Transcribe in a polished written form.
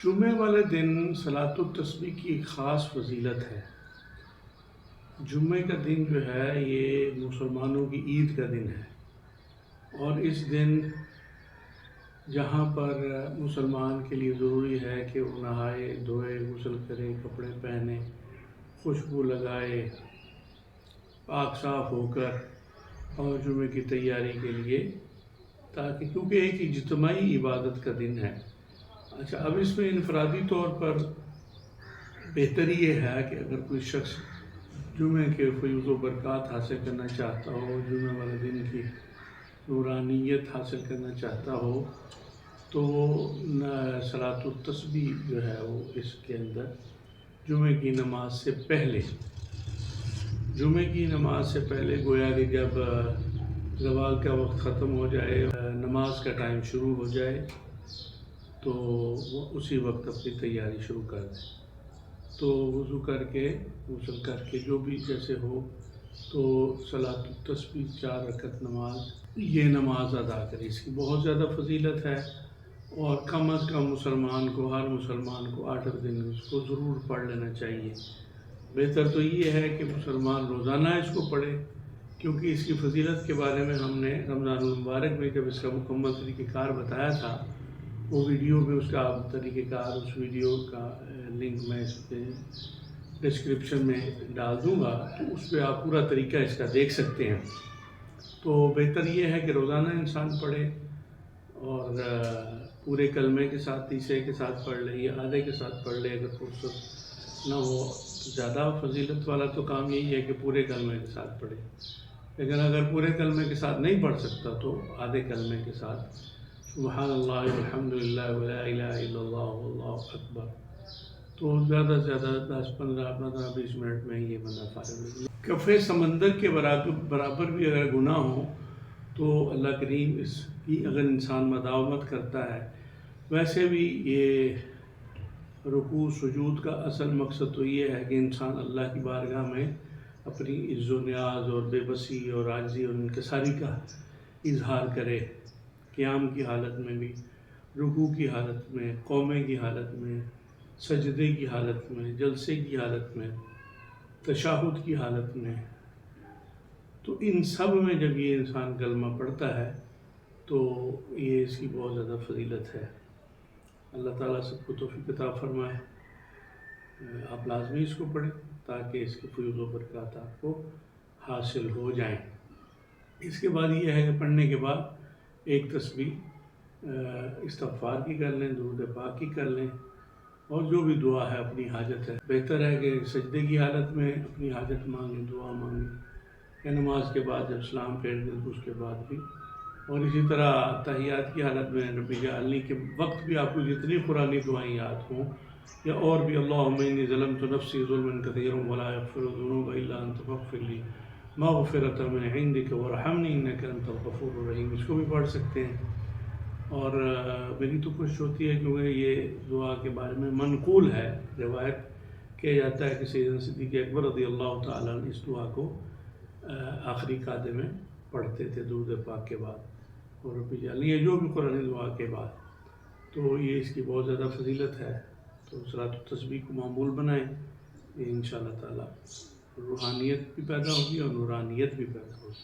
جمعے والے دن صلاۃ التسبیح کی ایک خاص فضیلت ہے۔ جمعے کا دن جو ہے یہ مسلمانوں کی عید کا دن ہے، اور اس دن جہاں پر مسلمان کے لیے ضروری ہے کہ وہ نہائے دھوئے، غسل کرے، کپڑے پہنے، خوشبو لگائے، پاک صاف ہو کر اور جمعے کی تیاری کے لیے، تاکہ کیونکہ ایک اجتماعی عبادت کا دن ہے۔ اچھا، اب اس میں انفرادی طور پر بہتر یہ ہے کہ اگر کوئی شخص جمعے کے فیض و برکات حاصل کرنا چاہتا ہو، جمعے والے دن کی نورانیت حاصل کرنا چاہتا ہو، تو صلاۃ التسبیح جو ہے وہ اس کے اندر جمعے کی نماز سے پہلے گویا کہ جب زوال کا وقت ختم ہو جائے، نماز کا ٹائم شروع ہو جائے، تو وہ اسی وقت اپنی تیاری شروع کر دیں۔ تو وضو کر کے، غسل کر کے، جو بھی جیسے ہو، تو صلاۃ التسبیح 4 رکعت نماز، یہ نماز ادا کرے۔ اس کی بہت زیادہ فضیلت ہے، اور کم از کم ہر مسلمان کو 8 دن اس کو ضرور پڑھ لینا چاہیے۔ بہتر تو یہ ہے کہ مسلمان روزانہ اس کو پڑھے، کیونکہ اس کی فضیلت کے بارے میں ہم نے رمضان المبارک میں جب اس کا مکمل طریقہ کار بتایا تھا، وہ ویڈیو میں اس کا طریقہ کار، اس ویڈیو کا لنک میں اس پہ ڈسکرپشن میں ڈال دوں گا، تو اس پہ آپ پورا طریقہ اس کا دیکھ سکتے ہیں۔ تو بہتر یہ ہے کہ روزانہ انسان پڑھے، اور پورے کلمے کے ساتھ، تیسرے کے ساتھ پڑھ لے یا آدھے کے ساتھ پڑھ لے، اگر فرصت نہ ہو۔ زیادہ فضیلت والا تو کام یہی ہے کہ پورے کلمے کے ساتھ پڑھے، لیکن اگر پورے کلمے کے ساتھ نہیں پڑھ سکتا تو آدھے کلمے کے ساتھ سبحان اللہ والحمد للہ ولا الہ الا اللہ واللہ اکبر، تو زیادہ سے زیادہ 10-15-20 منٹ میں یہ بندہ فارغ ہو جائے۔ کفِ سمندر کے برابر بھی اگر گناہ ہو تو اللہ کریم اس کی اگر انسان مداومت کرتا ہے، ویسے بھی یہ رکوع سجود کا اصل مقصد تو یہ ہے کہ انسان اللہ کی بارگاہ میں اپنی عز و نیاز اور بے بسی اور عاجزی اور انکساری کا اظہار کرے، قیام کی حالت میں بھی، رکوع کی حالت میں، قومے کی حالت میں، سجدے کی حالت میں، جلسے کی حالت میں، تشہد کی حالت میں۔ تو ان سب میں جب یہ انسان کلمہ پڑھتا ہے تو یہ اس کی بہت زیادہ فضیلت ہے۔ اللہ تعالیٰ سب کو توفیق عطا فرمائے۔ آپ لازمی اس کو پڑھیں تاکہ اس کے فیض و برکات آپ کو حاصل ہو جائیں۔ اس کے بعد یہ ہے کہ پڑھنے کے بعد ایک تسبیح استغفار کی کر لیں، درود پاک کی کر لیں، اور جو بھی دعا ہے، اپنی حاجت ہے، بہتر ہے کہ سجدے کی حالت میں اپنی حاجت مانگیں، دعا مانگیں، یا نماز کے بعد جب سلام پھیر دیں تو اس کے بعد بھی، اور اسی طرح تحیات کی حالت میں رب اجعلنی کے وقت بھی آپ کو جتنی قرآنی دعائیں یاد ہوں، یا اور بھی اللہم انی ظلمت نفسی ظلما کثیرا ولا یغفر الذنوب الا انت فاغفر لی مغفرۃ من عندک وارحمنی انک انت الغفور الرحیم، اس کو بھی پڑھ سکتے ہیں۔ اور میری تو کوشش ہوتی ہے، کیونکہ یہ دعا کے بارے میں منقول ہے، روایت کیا جاتا ہے کہ سیدنا صدیق اکبر رضی اللہ تعالیٰ عنہ اس دعا کو آخری قعدے میں پڑھتے تھے درود پاک کے بعد، اور رب اجعلنی، جو بھی قرآن دعا کے بعد۔ تو یہ اس کی بہت زیادہ فضیلت ہے، تو صلاۃ التسبیح کو معمول بنائیں، انشاءاللہ تعالیٰ روحانیت بھی پیدا ہوگی اور نورانیت بھی پیدا ہوگی۔